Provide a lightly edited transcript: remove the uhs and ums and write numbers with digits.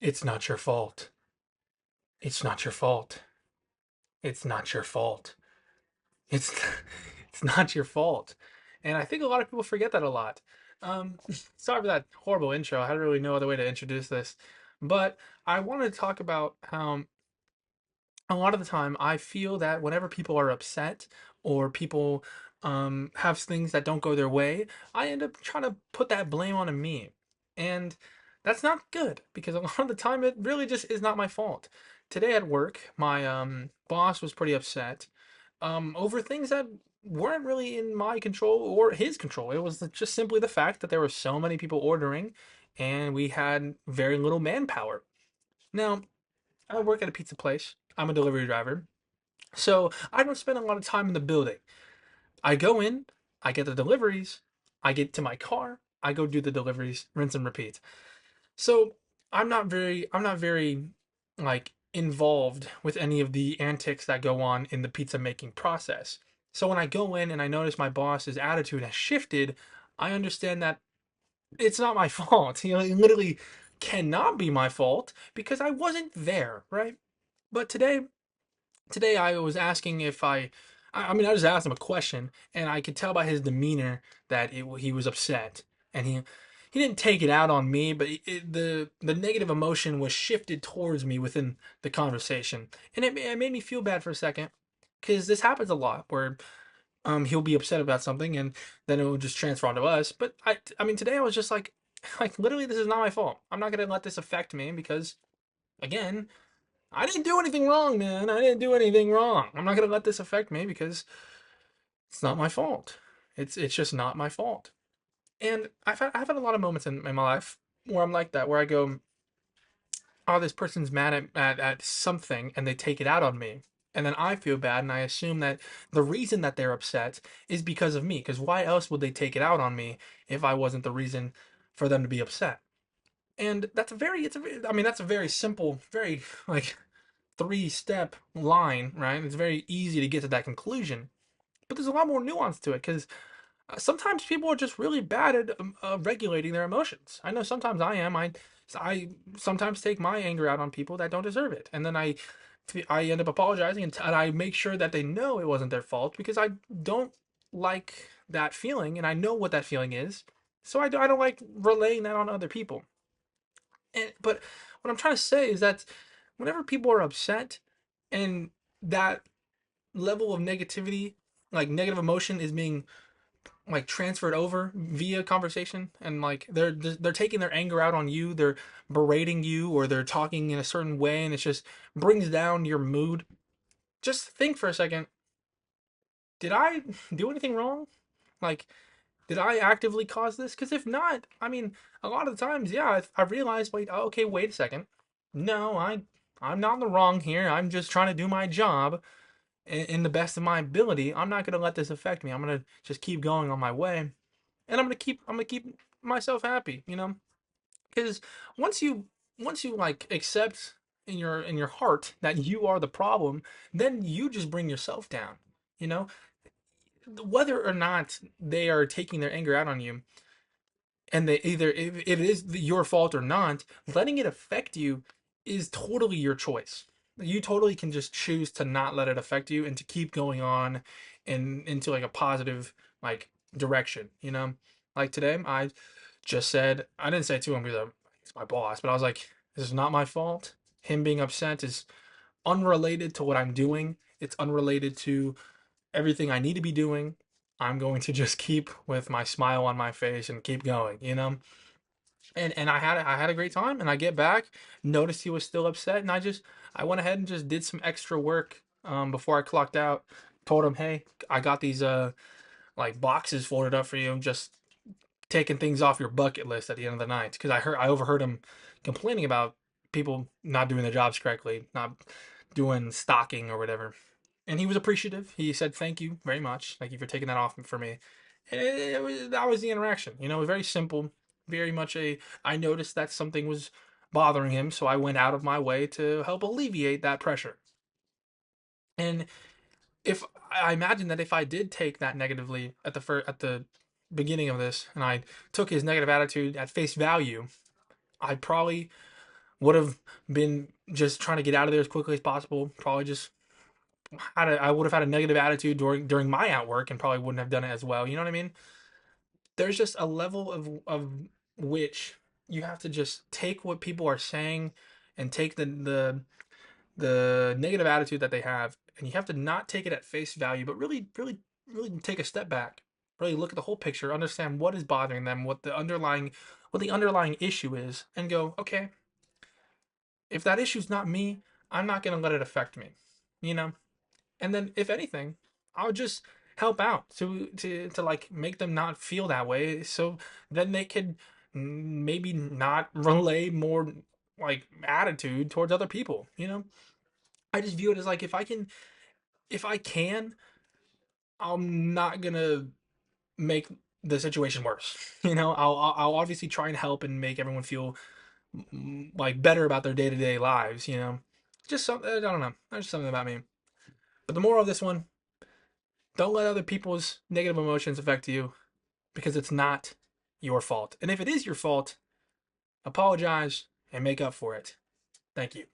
It's not your fault. It's not your fault. It's not your fault. It's it's not your fault. And I think a lot of people forget that a lot. Um, Sorry for that horrible intro. I had really no other way to introduce this. But I wanted to talk about how a lot of the time I feel that whenever people are upset or people have things that don't go their way, I end up trying to put that blame on me. And that's not good because a lot of the time it really just is not my fault. Today at work, my boss was pretty upset over things that weren't really in my control or his control. It was just simply the fact that there were so many people ordering and we had very little manpower. Now, I work at a pizza place. I'm a delivery driver. So I don't spend a lot of time in the building. I go in, I get the deliveries, I get to my car, I go do the deliveries, rinse and repeat. So I'm not very like involved with any of the antics that go on in the pizza making process. So when I go in and I notice my boss's attitude has shifted, I understand that it's not my fault. It literally cannot be my fault because I wasn't there, right? But today I was asking if I mean, I just asked him a question, and I could tell by his demeanor that he was upset, and he didn't take it out on me, but the negative emotion was shifted towards me within the conversation, and it made me feel bad for a second, because this happens a lot where he'll be upset about something, and then it will just transfer onto us. But I mean, today I was just like, like literally, this is not my fault. I'm not gonna let this affect me because again, I didn't do anything wrong, man. I didn't do anything wrong. I'm not gonna let this affect me because it's not my fault. It's just not my fault. And I've had a lot of moments in my life where I'm like that, where I go, oh, this person's mad at something, and they take it out on me. And then I feel bad, and I assume that the reason that they're upset is because of me. Because why else would they take it out on me if I wasn't the reason for them to be upset? And I mean, that's a very simple, very like three-step line, right? It's very easy to get to that conclusion. But there's a lot more nuance to it because sometimes people are just really bad at regulating their emotions. I know sometimes I am. I sometimes take my anger out on people that don't deserve it, and then I end up apologizing and I make sure that they know it wasn't their fault because I don't like that feeling, and I know what that feeling is. So I don't like relaying that on other people. But what I'm trying to say is that whenever people are upset and that level of negativity, like negative emotion, is being like transferred over via conversation, and like they're taking their anger out on you, they're berating you, or they're talking in a certain way, and it just brings down your mood. Just think for a second: did I do anything wrong? Like, did I actively cause this? Because if not, I mean, a lot of the times, yeah, I realized, wait, okay, wait a second. No, I'm not in the wrong here. I'm just trying to do my job in the best of my ability. I'm not gonna let this affect me. I'm gonna just keep going on my way, and I'm gonna keep myself happy. Because once you once you like accept in your heart that you are the problem, then you just bring yourself down. You know, whether or not they are taking their anger out on you, and they either if it is your fault or not, letting it affect you is totally your choice. You totally can just choose to not let it affect you and to keep going on and into like a positive like direction. Like today I just said, I didn't say it to him because he's my boss, but I was like, this is not my fault. Him being upset is unrelated to what I'm doing. It's unrelated to everything I need to be doing. I'm going to just keep with my smile on my face and keep going. And I had a great time, and I get back, noticed he was still upset, and I went ahead and just did some extra work before I clocked out. Told him, "Hey, I got these like boxes folded up for you. Just taking things off your bucket list at the end of the night." Because I overheard him complaining about people not doing their jobs correctly, not doing stocking or whatever. And he was appreciative. He said, "Thank you very much. Thank you for taking that off for me." And that was the interaction. Very simple. Very much I noticed that something was bothering him, so I went out of my way to help alleviate that pressure. And if I imagine that if I did take that negatively at the beginning of this, and I took his negative attitude at face value, I probably would have been just trying to get out of there as quickly as possible. Probably just I would have had a negative attitude during my outwork and probably wouldn't have done it as well. You know what I mean? There's just a level of which you have to just take what people are saying and take the negative attitude that they have, and you have to not take it at face value, but really take a step back, really look at the whole picture, understand what is bothering them, what the underlying issue is, and go, okay, if that issue's not me, I'm not gonna let it affect me, you know. And then if anything, I'll just help out to like make them not feel that way, so then they could maybe not relay more like attitude towards other people, you know. I just view it as like if I can, I'm not gonna make the situation worse. You know, I'll obviously try and help and make everyone feel like better about their day to day lives. You know, just something I don't know. That's just something about me. But the moral of this one: don't let other people's negative emotions affect you because it's not your fault. And if it is your fault, apologize and make up for it. Thank you.